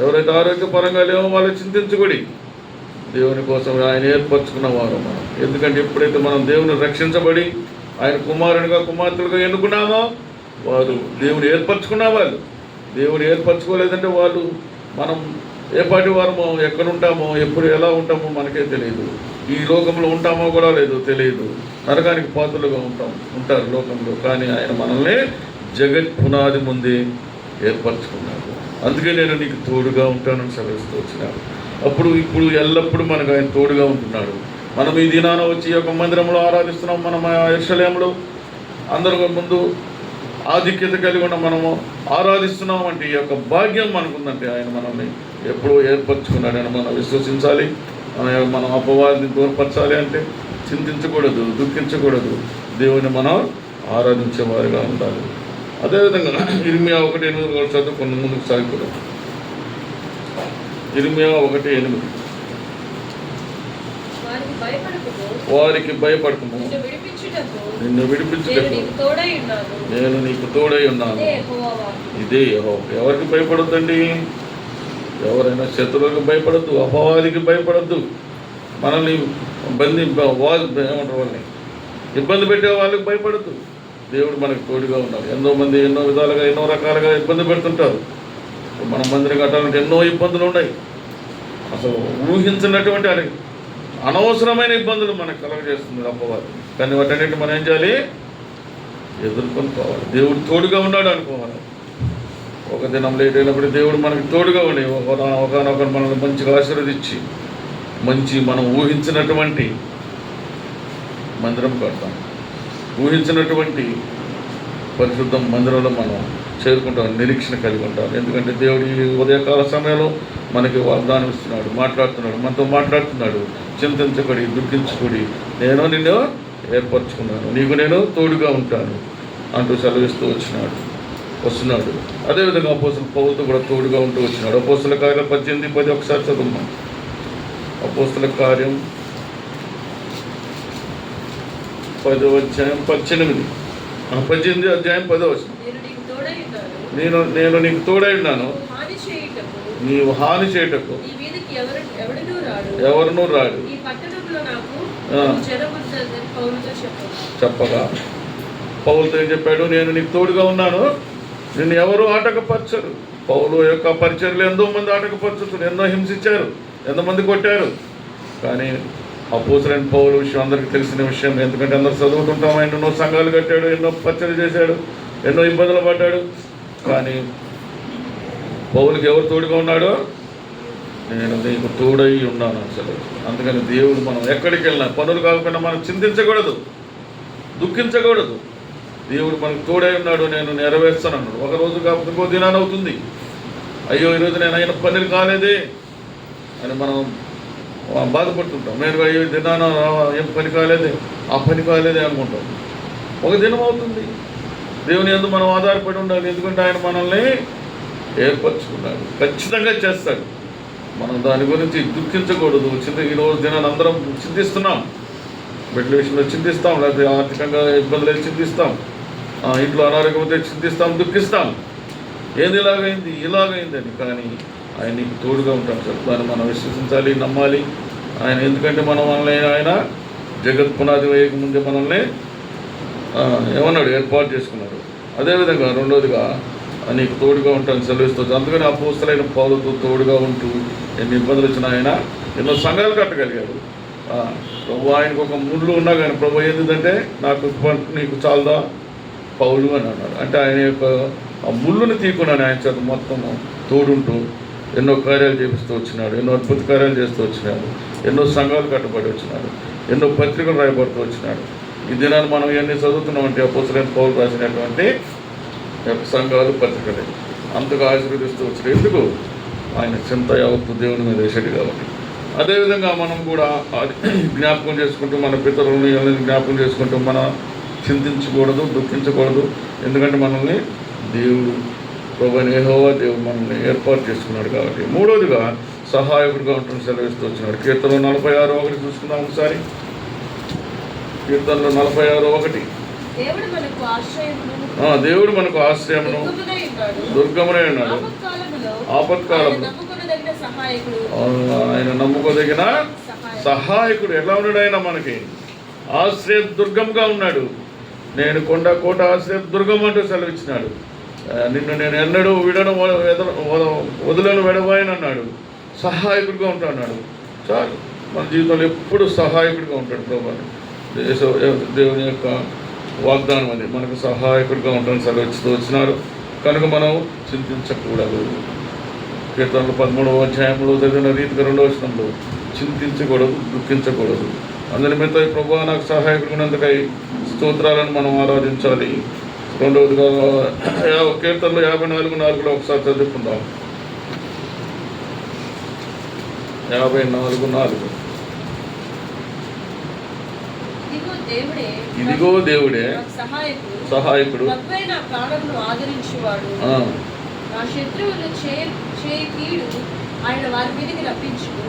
ఎవరైతే ఆరోగ్యపరంగా లేవో వాళ్ళు చింతించకూడి. దేవుని కోసం ఆయన ఏర్పరచుకున్నవారు మనం. ఎందుకంటే ఎప్పుడైతే మనం దేవుని రక్షించబడి ఆయన కుమారునిగా కుమార్తెలుగా ఎన్నుకున్నామో వారు దేవుని ఏర్పరచుకున్న వాళ్ళు. దేవుని ఏర్పరచుకోలేదంటే వాళ్ళు మనం ఏ పాటి వారమో, ఎక్కడ ఉంటామో, ఎప్పుడు ఎలా ఉంటామో మనకే తెలియదు. ఈ లోకంలో ఉంటామో కూడా లేదు తెలియదు. నరకానికి పాత్రలుగా ఉంటారు లోకంలో. కానీ ఆయన మనల్ని జగత్ పునాది ముందే ఏర్పరచుకున్నాడు. అందుకే నేను నీకు తోడుగా ఉంటానని సెలవిస్తూ వచ్చినాడు. ఇప్పుడు ఎల్లప్పుడూ మనకు ఆయన తోడుగా ఉంటున్నాడు. మనం ఈ దినాన వచ్చి ఈ యొక్క మందిరంలో ఆరాధిస్తున్నాం. మనం యెరూషలేములో అందరి ముందు ఆధిక్యత కలిగి ఉన్న మనము ఆరాధిస్తున్నాం అంటే ఈ యొక్క భాగ్యం మనకుందంటే ఆయన మనల్ని ఎప్పుడూ ఏర్పరచుకున్నాడని మనం విశ్వసించాలి. మనం అపవాదిని దూరపరచాలి అంటే చింతించకూడదు, దుఃఖించకూడదు. దేవుని మనం ఆరాధించేవారుగా ఉండాలి. అదేవిధంగా ఇర్మియా 1:8 చదువుకున్న ముందుకు సాగిపోదాం. ఇర్మియా 1:8 వారికి భయపడకము, నిన్ను విడిపించుటకు నేను నీకు తోడై ఉన్నాను. ఇదే యెహోవా. ఎవరికి భయపడొద్దండి? ఎవరైనా శత్రువులకు భయపడద్దు, అపవాదికి భయపడద్దు, మనల్ని ఏమంటారు వాళ్ళని ఇబ్బంది పెట్టే వాళ్ళకి భయపడద్దు. దేవుడు మనకు తోడుగా ఉన్నాడు. ఎంతోమంది ఎన్నో విధాలుగా ఎన్నో రకాలుగా ఇబ్బంది పెడుతుంటారు. మన మందిరం కట్టాలంటే ఎన్నో ఇబ్బందులు ఉన్నాయి. అసలు ఊహించినటువంటి అనవసరమైన ఇబ్బందులు మనకు కలగజేస్తుంది అపవాది. కానీ వాటన్నిటి మనం ఏం చేయాలి? ఎదుర్కొని పోవాలి. దేవుడు తోడుగా ఉన్నాడు అనుకోవాలి. ఒక దినం లేట్ అయినప్పుడు దేవుడు మనకి తోడుగా ఉండి ఒకనొకరు మనల్ని మంచిగా ఆశీర్వదించి మంచి మనం ఊహించినటువంటి మందిరం కడతాం. ఊహించినటువంటి పరిశుద్ధ మందిరంలో మనం చేరుకుంటాం, నిరీక్షణ కలిగి ఉంటాం. ఎందుకంటే దేవుడు ఈ ఉదయకాల సమయంలో మనకి వాగ్దానం ఇస్తున్నాడు, మాట్లాడుతున్నాడు, మనతో మాట్లాడుతున్నాడు. చింతించకూడి, దుఃఖించకూడి, నేను నిన్ను ఏర్పరచుకున్నాను, నీకు నేను తోడుగా ఉంటాను అంటూ సెలవిస్తూ వస్తున్నాడు. అదేవిధంగా అపోస్తలుల పౌలుతో కూడా తోడుగా ఉంటూ వచ్చినాడు. అపోస్తలుల కార్యం 18:10 ఒకసారి చదువుతాం. అపోస్తలుల కార్యం 10వ అధ్యాయం 18 18వ అధ్యాయం 10వ వచనం. నేను నీకు తోడై ఉన్నాను, నీవు హాని చేయుటకు ఎవరునూ రాడు చెప్పగా పౌలుతో ఏం చెప్పాడు? నేను నీకు తోడుగా ఉన్నాను, నిన్ను ఎవరు ఆటంకపరచరు. పౌలు యొక్క పరిచర్లు ఎంతో మంది ఆటంకపరచుతారు, ఎన్నో హింసించారు, ఎంతోమంది కొట్టారు. కానీ అపోస్తలుడైన పౌలు విషయం అందరికీ తెలిసిన విషయం. ఎందుకంటే అందరూ చదువుతుంటాం. ఆయన ఎన్నో సంఘాలు కట్టాడు, ఎన్నో పరిచర్లు చేశాడు, ఎన్నో ఇబ్బందులు పడ్డాడు. కానీ పౌలుకి ఎవరు తోడుగా ఉన్నాడో? నేను నీకు తోడై ఉన్నాను అసలు. అందుకని దేవుడు మనం ఎక్కడికి వెళ్ళినా పనులు కాకుండా మనం చింతించకూడదు, దుఃఖించకూడదు. దేవుడు మనకు తోడై ఉన్నాడు, నేను నెరవేర్స్తాను అన్నాడు. ఒకరోజు కాకపోతే ఇంకో దినాన్ని అవుతుంది. అయ్యో ఈరోజు నేను అయిన పనులు కాలేదే అని మనం బాధపడుతుంటాం. నేను అయ్యో దినాన ఏం పని కాలేదే, ఆ పని కాలేదే అనుకుంటాం. ఒక దినం అవుతుంది. దేవుని యందు మనం ఆధారపడి ఉండాలి. ఎందుకంటే ఆయన మనల్ని ఏర్పరచుకున్నాడు, ఖచ్చితంగా చేస్తాడు. మనం దాని గురించి దుఃఖించకూడదు. ఈరోజు దినాన్ని అందరం చింతిస్తున్నాం, బిడ్డల విషయంలో చింతిస్తాం, లేకపోతే ఆర్థికంగా ఇబ్బందులు చింతిస్తాం, ఇంట్లో అనారోగ్యంతో చింతిస్తాం, దుఃఖిస్తాం. ఏది ఇలాగైందని. కానీ ఆయన నీకు తోడుగా ఉంటాను సార్. దాన్ని మనం విశ్వసించాలి, నమ్మాలి. ఆయన ఎందుకంటే మనల్ని ఆయన జగత్ పునాది వేయక ముందే మనల్ని ఏమన్నాడు? ఏర్పాటు చేసుకున్నాడు. అదేవిధంగా రెండోదిగా నీకు తోడుగా ఉంటాను సెలవిస్తుంది. అందుకని అపోస్తలుడైన పౌలుతో తోడుగా ఉంటూ ఎన్ని ఇబ్బందులు వచ్చినా ఆయన ఎన్నో సంఘాలు కట్టగలిగాడు. ప్రభు ఆయనకు ఒక ముళ్ళు ఉన్నా కానీ ప్రభు ఏంటంటే నీకు చాలదా పౌలు అని అన్నాడు. అంటే ఆయన యొక్క ఆ ముళ్ళుని తీకున్నాను ఆయన చేత మొత్తం తోడుంటూ ఎన్నో కార్యాలు చేపిస్తూ వచ్చినాడు, ఎన్నో అద్భుత కార్యాలు చేస్తూ వచ్చినాడు, ఎన్నో సంఘాలు కట్టుబడి వచ్చినాడు, ఎన్నో పత్రికలు రాయబడుతూ వచ్చినాడు. ఈ దినాన్ని మనం ఇవన్నీ చదువుతున్నామంటే అపోస్తలుడైన పౌలు రాసినటువంటి సంఘాలు పత్రికలే అంతగా ఆశీర్వదిస్తూ వచ్చినాడు. ఎందుకు? ఆయన చింత యావత్తు దేవుని మీద వేసాడు కాబట్టి. అదేవిధంగా మనం కూడా జ్ఞాపకం చేసుకుంటూ మన పితరులను జ్ఞాపకం చేసుకుంటూ మనం చింతించకూడదు, దుఃఖించకూడదు. ఎందుకంటే మనల్ని దేవుడు ప్రభువైన యెహోవా దేవుడు మనల్ని ఏర్పాటు చేసుకున్నాడు కాబట్టి. మూడోదిగా సహాయకుడిగా ఉంటుంది సెలవిస్తూ వచ్చినాడు. కీర్తనలో 46:1 చూసుకుందాం ఒకసారి. కీర్తనలో 46:1 దేవుడు మనకు ఆశ్రయమును దుర్గమునై ఉన్నాడు, ఆపత్కాలంలో ఆయన నమ్ముకోదగిన సహాయకుడు. ఎలా ఉన్నాడు? ఆయన మనకి ఆశ్రయ దుర్గంగా ఉన్నాడు. నేను కొండ కోట ఆశ్రయ దుర్గం అంటూ సెలవిచ్చినాడు. నిన్ను నేను ఎన్నడూ వదులను వెడవాయని అన్నాడు. సహాయకుడిగా ఉంటాడు. చాలు, మన జీవితంలో ఎప్పుడు సహాయకుడిగా ఉంటాడు ప్రభు. దేవుని యొక్క వాగ్దానం అది మనకు సహాయకుడిగా ఉంటాను సెలవిస్తూ వచ్చినారు. కనుక మనం చింతించకూడదు. కీర్తనలు 13వ అధ్యాయంలో చదివిన రీతిగా 2వ వచనంలో చింతించకూడదు, దుఃఖించకూడదు. అందరి మీద ప్రభువా నాకు సహాయకుడు ఉన్నందుకై స్తోత్రాలను మనం ఆరాధించాలి. రెండవదిగా కీర్తనలు 54:4 ఒకసారి చదువుకుందాం. 54:4 ఇదిగో దేవుడే సహాయకుడు, నా శత్రువులు చేయి కీడు ఆయన వారి మీదకి రప్పించుకు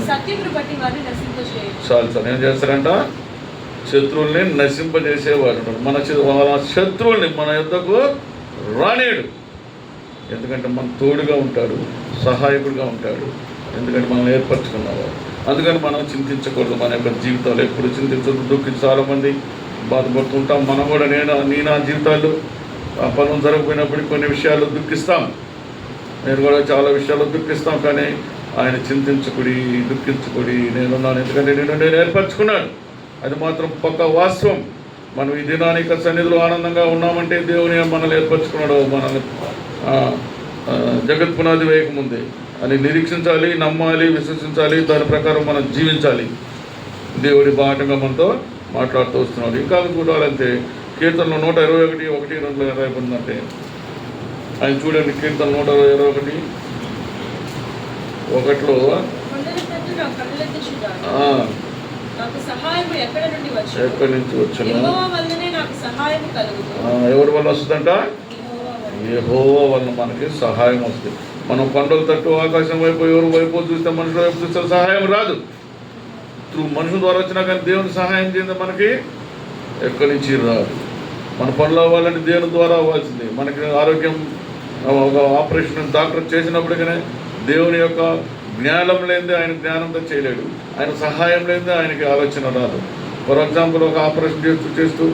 సత్యమును బట్టి వారిని నశింపజేయు. చాలు ఏం చేస్తారంట? శత్రువుల్ని నశింపజేసేవాడు. మన శత్రువుల్ని మన యొద్దకు రానేడు. ఎందుకంటే మన తోడుగా ఉంటాడు, సహాయకుడిగా ఉంటాడు. ఎందుకంటే మనం ఏర్పరచుకున్నవాడు. అందుకని మనం చింతించకూడదు. మన యొక్క జీవితాలు ఎప్పుడు చింతించదు, దుఃఖించి చాలామంది బాధపడుతుంటాం. మనం కూడా నా జీవితాలు ఆ పనులు జరగకపోయినప్పటికీ కొన్ని విషయాల్లో దుఃఖిస్తాం. నేను కూడా చాలా విషయాల్లో దుఃఖిస్తాం. కానీ ఆయన చింతించకుడి, దుఃఖించకుడి, నేనున్నాను. ఎందుకంటే నేను ఏర్పరచుకున్నాను. అది మాత్రం పక్క వాస్తవం. మనం ఈ దినానికి సన్నిధిలో ఆనందంగా ఉన్నామంటే దేవుని మనల్ని ఏర్పరచుకున్నాడు. మనల్ని జగత్ పునాది వేయకముందే అని నిరీక్షించాలి, నమ్మాలి, విశ్వసించాలి. దాని ప్రకారం మనం జీవించాలి. దేవుడి బాటంగా మనతో మాట్లాడుతూ వస్తున్నాడు. ఇంకా చూడాలంటే కీర్తనలో 121:1-2 రాయబడిందంటే ఆయన చూడండి. కీర్తన 121:1లో ఎక్కడి నుంచి వచ్చాను? ఎవరి వల్ల వస్తుందంట? యెహోవా వల్ల మనకి సహాయం వస్తుంది. మనం కొండల తట్టు ఆకాశం వైపు ఎవరు వైపు చూస్తే, మనుషుల వైపు చూస్తే సహాయం రాదు. మనుషుల ద్వారా వచ్చినా కానీ దేవుని సహాయం చేయండి మనకి ఎక్కడి నుంచి రాదు. మన పనులు అవ్వాలంటే దేవుని ద్వారా అవ్వాల్సింది. మనకి ఆరోగ్యం ఒక ఆపరేషన్ డాక్టర్ చేసినప్పటికీ దేవుని యొక్క జ్ఞానం లేనిదే ఆయన జ్ఞానంతో చేయలేడు. ఆయన సహాయం లేనిదే ఆయనకి ఆలోచన రాదు. ఫర్ ఎగ్జాంపుల్ ఒక ఆపరేషన్ చేస్తూ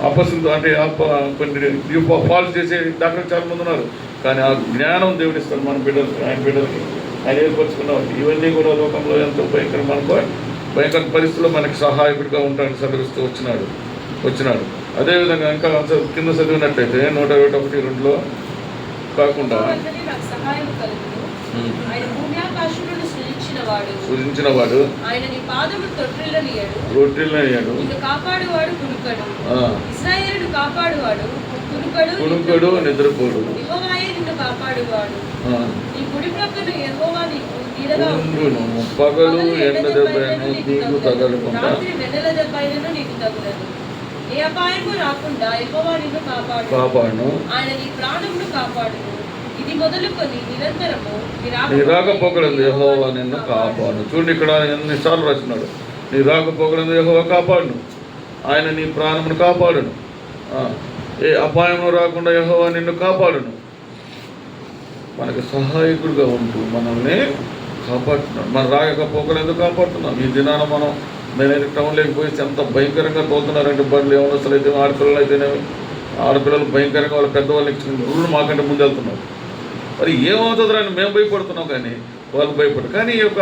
అపశుద్ధి అంటే కొన్ని ఫాల్స్ చేసే డాక్టర్ చాలామంది ఉన్నారు. కానీ ఆ జ్ఞానం దేవుడిస్తాడు మన బిడ్డలకి, ఆయన బిడ్డలకి ఆయన ఏర్పరచుకున్నాం. ఇవన్నీ కూడా లోకంలో ఎంతో భయంకర పరిస్థితుల్లో మనకి సహాయకుడిగా ఉంటాడని సెలవిస్తూ వచ్చినాడు. అదేవిధంగా ఇంకా కింద చదివినట్లయితే 121:2లో కాకుండా సృజించినవాడు రొట్టెలనియడు, కునుకడు నిద్రపోడు, పగలు ఎండ దెబ్బను నీకు తగలకుండా కాపాడును, ఆయన నీ ప్రాణమును కాపాడును. ఇది మొదలుకొని నిరంతరము నీ రాకపోకలందు యెహోవా నిన్ను కాపాడును. చూడండి, ఇక్కడ ఎన్నిసార్లు రాసినాడు. నీ రాకపోకలందు యెహోవా కాపాడును, ఆయన నీ ప్రాణమును కాపాడును. ఏ అపాయము రాకుండా యెహోవా నిన్ను కాపాడును. మనకు సహాయకుడిగా ఉంటూ మనల్ని కాపాడుతున్నాడు. మన రాకపోకలు ఎందుకు కాపాడుతున్నాం? ఈ దినాన నేనైతే టౌన్లోకి పోయి ఎంత భయంకరంగా తోలుతున్నారంటే బండ్లు ఏమనొస్తులు అయితే ఆడపిల్లలు అయితేనేమి, ఆడపిల్లలు భయంకరంగా వాళ్ళ పెద్దవాళ్ళు ఇచ్చిన రూళ్ళు మాకంటే ముందు వెళ్తున్నారు. మరి ఏమవుతుందో అని మేము భయపడుతున్నాం, కానీ వాళ్ళు భయపడరు. కానీ ఈ యొక్క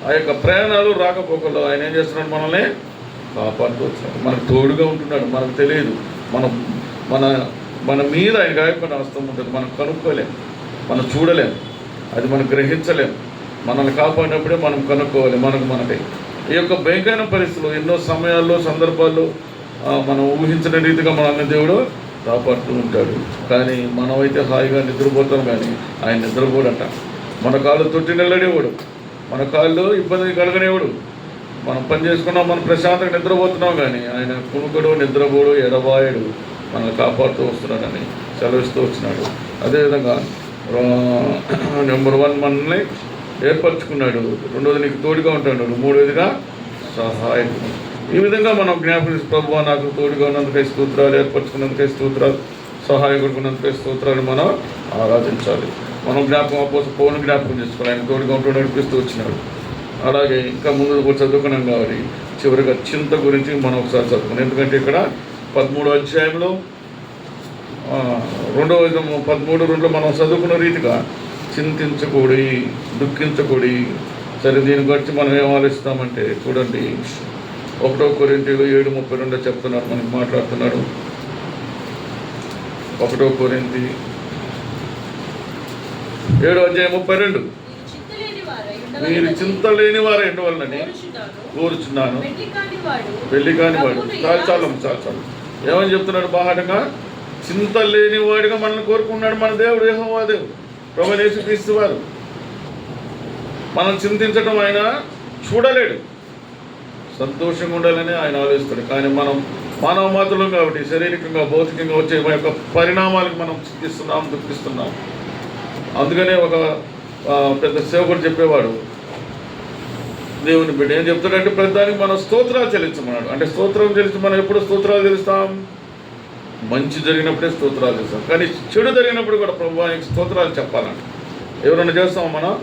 ఆ యొక్క ప్రయాణాలు రాకపోకలు ఆయన ఏం చేస్తున్నాడు? మనల్ని కాపాడుతూ వచ్చినాడు. మనకు తోడుగా ఉంటున్నాడు. మనకు తెలియదు, మన మన మన మీద ఆయన గాయపడిన హస్తం ఉంటుంది. మనం కనుక్కోలేం, మనం చూడలేం, అది మనం గ్రహించలేం. మనల్ని కాపాడినప్పుడే మనం కనుక్కోవాలి మనకై. ఈ యొక్క భయంకరమైన పరిస్థితులు ఎన్నో సమయాల్లో సందర్భాల్లో మనం ఊహించిన రీతిగా మనల్ని దేవుడు కాపాడుతూ ఉంటాడు. కానీ మనమైతే హాయిగా నిద్రపోతాం, కానీ ఆయన నిద్రపోడట. మన కాళ్ళు తొట్టి నిల్లడేవాడు, మన కాళ్ళు ఇబ్బంది కలగనేవాడు. మనం పని చేసుకున్నాం, మనం ప్రశాంతంగా నిద్రపోతున్నాం, కానీ ఆయన కునుకుడు, నిద్రపోడు, ఎడబాయడు, మనల్ని కాపాడుతూ వస్తున్నాడని సెలవిస్తూ వచ్చినాడు. అదేవిధంగా నెంబర్ 1 మనల్ని ఏర్పరచుకున్నాడు, రెండోది నీకు తోడుగా ఉంటాడు, మూడోదిగా సహాయకుడు. ఈ విధంగా మనం జ్ఞాపకం ప్రభువా నాకు తోడుగా ఉన్నందుకై స్తోత్రాలు, ఏర్పరచుకున్నందుకై స్తోత్రాలు, సహాయకుడుకున్నందుకై స్తోత్రాలు మనం ఆరాధించాలి. మనం పౌలు జ్ఞాపకం చేసుకోవాలి. ఆయన తోడుగా ఉంటూ నడిపిస్తూ వచ్చినాడు. అలాగే ఇంకా ముందు చదువుకున్నాం కాబట్టి చివరిగా చింత గురించి మనం ఒకసారి చదువుకున్నాం. ఎందుకంటే ఇక్కడ 13వ అధ్యాయంలో 13:2 మనం చదువుకున్న రీతిగా చింతించకూడి, దుఃఖించకూడి. సరే, దీని గురించి మనం ఏం ఆలోచిస్తామంటే చూడండి, 1 కొరింథీయులు 7:32 చెప్తున్నాడు, మనకి మాట్లాడుతున్నాడు. 1 కొరింథీ 7:32 మీరు చింత లేని వారు ఎండవలనని కోరుచున్నాను. పెళ్లి కాని వాడు చాలు ఏమని చెప్తున్నాడు? బాహాటంగా చింత లేని వాడిగా మనల్ని కోరుకున్నాడు మన దేవుడు, యెహోవా దేవుడు, ప్రభువైన యేసుక్రీస్తు వారు. మనం చింతించడం ఆయన చూడలేడు, సంతోషంగా ఉండాలని ఆయన ఆలోచిస్తాడు. కానీ మనం మానవ మాత్రం కాబట్టి శారీరకంగా భౌతికంగా వచ్చే మన యొక్క పరిణామాలకు మనం చింతిస్తున్నాం, దుఃఖిస్తున్నాం. అందుకనే ఒక పెద్ద సేవకుడు చెప్పేవాడు, దేవుని బిడ్డ ఏం చెప్తాడంటే ప్రతిదానికి మనం స్తోత్రాలు చెల్లించమన్నాడు. అంటే స్తోత్రం చెల్లించి మనం ఎప్పుడు స్తోత్రాలు చెల్లిస్తాం? మంచి జరిగినప్పుడే స్తోత్రాలు చేస్తాం, కానీ చెడు జరిగినప్పుడు కూడా ప్రభువానికి స్తోత్రాలు చెప్పాలంట. ఎవరైనా చేస్తామా మనం?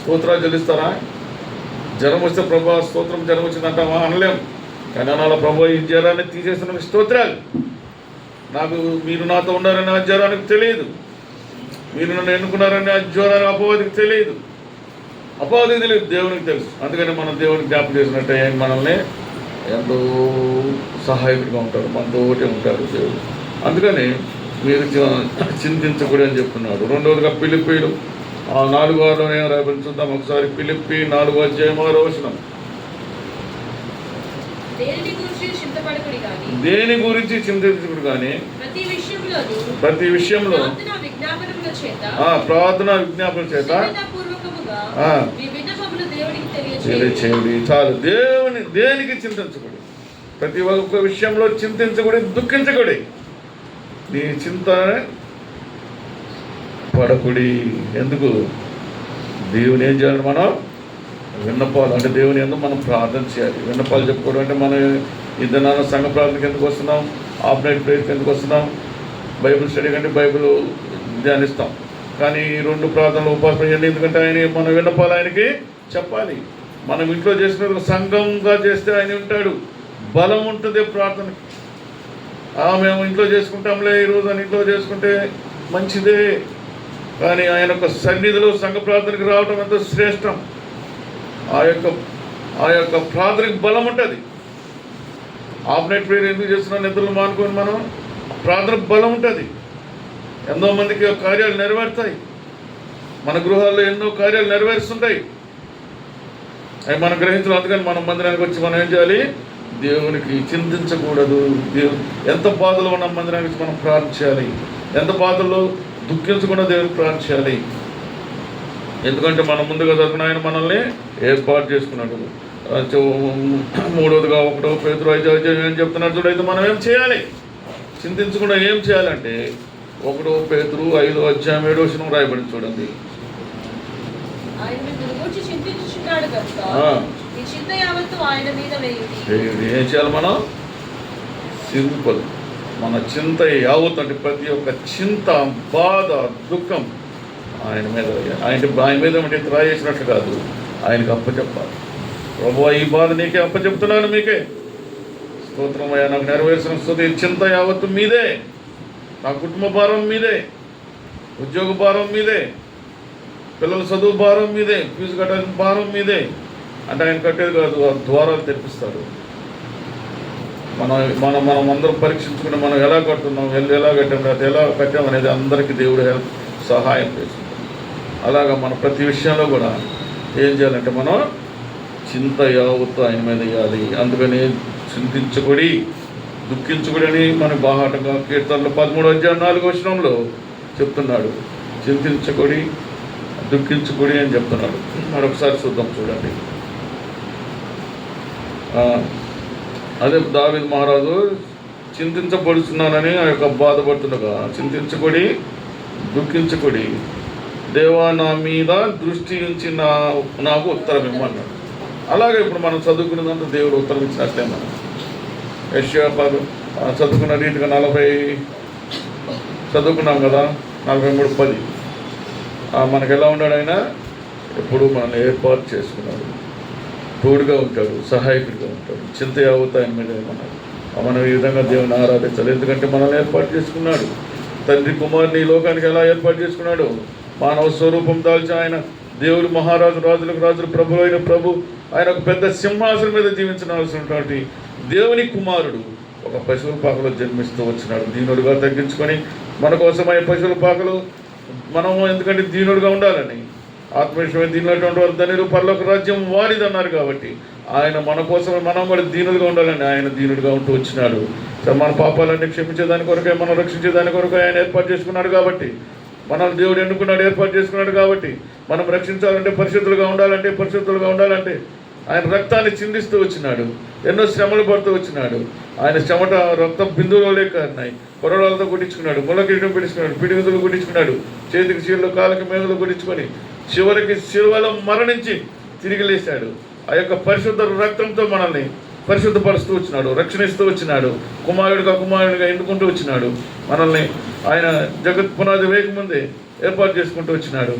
స్తోత్రాలు చెల్లిస్తారా? జ్వరం వస్తే ప్రభు స్తోత్రం, జ్వరం వచ్చిందంటామా? అనలేం. కానీ అనాల ప్రభు ఈ జ్వరాన్ని తీసేసిన స్తోత్రాలు. మీరు నాతో ఉండారని ఆ జ్వరానికి తెలియదు, మీరు నన్ను ఎన్నుకున్నారని ఆ జ్వరానికి అపవాదికి తెలియదు, అపవాదికి తెలియదు, దేవునికి తెలుసు. అందుకని మనం దేవునికి జ్ఞాపకం చేసినట్టే ఆయన మనల్ని ఎంతో సహాయకుడిగా ఉంటాడు, మనతో ఒకటే ఉంటాడు దేవుడు. అందుకని మీరు చింతించకూడదు అని చెప్తున్నాడు. రెండవదిగా ఫిలిప్పీలు 4:6 రాయబడి చూద్దాం ఒకసారి. ఫిలిప్పీ 4:6 దేని గురించి చింతించకుడు కానీ ప్రతి విషయంలో ప్రార్థన విజ్ఞాపన చేత తెలియచేయండి. చాలు, దేనికి చింతించకూడదు, ప్రతి ఒక్క విషయంలో చింతించకూడదు, దుఃఖించకూడదు. నీ చింత పడకుడి. ఎందుకు? దేవుని ఏం చేయాలి? మనం విన్నపాలు, అంటే దేవుని ఎందుకు మనం ప్రార్థన చేయాలి. విన్నపాలు చెప్పుకోవడం అంటే మనం ఇద్దరు సంఘ ప్రార్థనకి ఎందుకు వస్తున్నాం, ఆఫ్ నైట్ ప్రేయర్కి ఎందుకు వస్తున్నాం, బైబిల్ స్టడీ కంటే బైబిల్ ధ్యానిస్తాం. కానీ ఈ 2 ప్రార్థనలు ఉపాసన చేయండి, ఎందుకంటే ఆయన మన విన్నపాలు ఆయనకి చెప్పాలి. మనం ఇంట్లో చేసుకునే సంఘంగా చేస్తే ఆయన ఉంటాడు, బలం ఉంటుంది ప్రార్థనకి. మేము ఇంట్లో చేసుకుంటాంలే ఈరోజు అని ఇంట్లో చేసుకుంటే మంచిదే, కానీ ఆయన యొక్క సన్నిధిలో సంఘ ప్రార్థనకి రావడం ఎంతో శ్రేష్టం. ఆ యొక్క ప్రార్థనకి బలం ఉంటుంది. ఆఫ్ నైట్ ప్రేయర్ ఎందుకు చేస్తున్నాం? నిద్రలు మానుకొని మనం ప్రార్థనకు బలం ఉంటుంది. ఎంతో మందికి కార్యాలు నెరవేరుతాయి. మన గృహాల్లో ఎన్నో కార్యాలు నెరవేరుస్తుంటాయి, అవి మనం గ్రహించడం. అందుకని మనం మందిరానికి వచ్చి మనం ఏం చేయాలి? దేవునికి చింతించకూడదు. ఎంత బాధలో ఉన్న మందిరానికి వచ్చి మనం ప్రార్థించాలి, ఎంత బాధల్లో దుఃఖించకుండా దేవునికి ప్రార్థించాలి. ఎందుకంటే మనం ముందుగా చదువుకున్న ఆయన మనల్ని ఏర్పాటు చేసుకున్నాడు. మూడవదిగా 1 పేతురు 5 ఏం చెప్తున్నాడు చూడైతే మనం ఏం చేయాలి? చింతించకుండా ఏం చేయాలంటే 1 పేతురు 5:7 రాయబడి చూడండి. ఏం చేయాలి మనం? సింపుల్. మన చింత యావత్ అంటే ప్రతి ఒక్క చింత, బాధ, దుఃఖం ఆయన మీద అంటే రాయేసినట్లు కాదు, ఆయనకు అప్పచెప్పాలి. ప్రభువా ఈ బాధ నీకే అప్పచెప్తున్నాను, మీకే స్తోత్రమయ్యా, నాకు నెరవేర్చిన స్తుతి. చింత యావత్తు మీదే, నా కుటుంబ భారం మీదే, ఉద్యోగ భారం మీదే, పిల్లల చదువు భారం మీదే, ఫీజు కట్టాల్సిన భారం మీదే. అంటే ఆయన కట్టేది కాదు, ఆ ద్వారాలు తెప్పిస్తాడు. మనం అందరం పరీక్షించుకుని మనం ఎలా కట్టున్నాం, ఎలా కట్టాం, ఎలా కట్టాం అనేది అందరికీ దేవుడు సహాయం చేస్తుంది. అలాగా మన ప్రతి విషయంలో కూడా ఏం చేయాలంటే మనం చింత యావత్తు ఆయన మీద వేయాలి. అందుకని చింతించకుడి, దుఃఖించకుడి అని మన బాహాటంగా కీర్తనలు 13:4 చెప్తున్నాడు. చింతించకుడి, దుఃఖించకుడి అని చెప్తున్నాడు. మరొకసారి చూద్దాం, చూడండి. అదే దావీదు మహారాజు చింతించబడుతున్నానని ఆ యొక్క బాధపడుతుండగా, చింతించకుడి, దుఃఖించకుడి, దేవా నా మీద దృష్టి ఉంచి నాకు ఉత్తరం ఇమ్మన్నాడు. అలాగే ఇప్పుడు మనం చదువుకున్నదంతా దేవుడు ఉత్తరం ఇచ్చినట్లే. మనం యెషయా చదువుకున్న రీతిగా 40 చదువుకున్నాం కదా, 43:10 మనకు ఎలా ఉన్నాడు? ఆయన ఎప్పుడు మనల్ని ఏర్పాటు చేసుకున్నాడు, తోడుగా ఉంటాడు, సహాయకుడిగా ఉంటాడు. చింత యావత్తు ఆయన మీద ఏమన్నాడు. మనం ఈ విధంగా దేవుని ఆరాధించాలి. ఎందుకంటే మనల్ని ఏర్పాటు చేసుకున్నాడు. తండ్రి కుమారుని ఈ లోకానికి ఎలా ఏర్పాటు చేసుకున్నాడు? మానవ స్వరూపం దాల్చి ఆయన దేవుడు మహారాజు, రాజులకు రాజులు, ప్రభువు అయిన ప్రభు. ఆయన ఒక పెద్ద సింహాసనం మీద జీవించవలసినటువంటి దేవుని కుమారుడు ఒక పశువుల పాకలో జన్మిస్తూ వచ్చినాడు. దీనుడుగా తగ్గించుకొని మన కోసమై పశువుల పాకలు మనము, ఎందుకంటే దీనుడుగా ఉండాలని, ఆత్మవిషయమైన దీనిలోటువంటి వారు ధనిరు, పరలోక రాజ్యం వారిది అన్నారు. కాబట్టి ఆయన మన కోసమే మనం కూడా దీనులుగా ఉండాలని ఆయన దీనుడుగా ఉంటూ వచ్చినాడు. మన పాపాలన్నీ క్షమించేదాని కొరకే, మనం రక్షించేదాని కొరకే ఆయన ఏర్పాటు చేసుకున్నాడు. కాబట్టి మనల్ని దేవుడు ఎన్నుకున్నాడు, ఏర్పాటు చేసుకున్నాడు. కాబట్టి మనం రక్షించాలంటే, పరిశుద్ధులుగా ఉండాలంటే ఆయన రక్తాన్ని చిందిస్తూ వచ్చినాడు. ఎన్నో శ్రమలు పడుతూ వచ్చినాడు. ఆయన చెమట రక్త బిందువులే కారినాయి. కొరడాలతో కొట్టించుకున్నాడు, ముళ్ళకిరీటం పెట్టించుకున్నాడు, పిడిగుతులు కొట్టించుకున్నాడు, చేతికి చీరలు, కాళ్ళకి మేఘలు కొట్టించుకొని చివరికి శిలువలో మరణించి తిరిగి లేచాడు. ఆ యొక్క పరిశుద్ధ రక్తంతో మనల్ని పరిశుద్ధపరుస్తూ వచ్చినాడు, రక్షణిస్తూ వచ్చినాడు, కుమారుడిగా ఎన్నుకుంటూ వచ్చినాడు. మనల్ని ఆయన జగత్ పునాది వేయకముందే ఏర్పాటు చేసుకుంటూ వచ్చినాడు.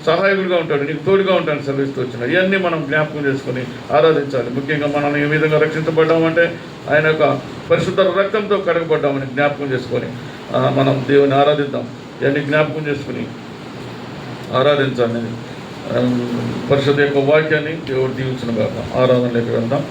సహాయకుడిగా ఉంటాడు, నీకు తోడుగా ఉంటాను సెలవిస్తూ వచ్చినాడు. ఇవన్నీ మనం జ్ఞాపకం చేసుకొని ఆరాధించాలి. ముఖ్యంగా మనం ఏ విధంగా రక్షించబడ్డామంటే ఆయన యొక్క పరిశుద్ధ రక్తంతో కడగబడ్డామని జ్ఞాపకం చేసుకొని మనం దేవుని ఆరాధిద్దాం. ఇవన్నీ జ్ఞాపకం చేసుకుని ఆరాధించాలని పరిశుద్ధ యొక్క వాక్యాన్ని దేవుడు దీవించును గాక. ఆరాధనలోకి వెళ్దాం.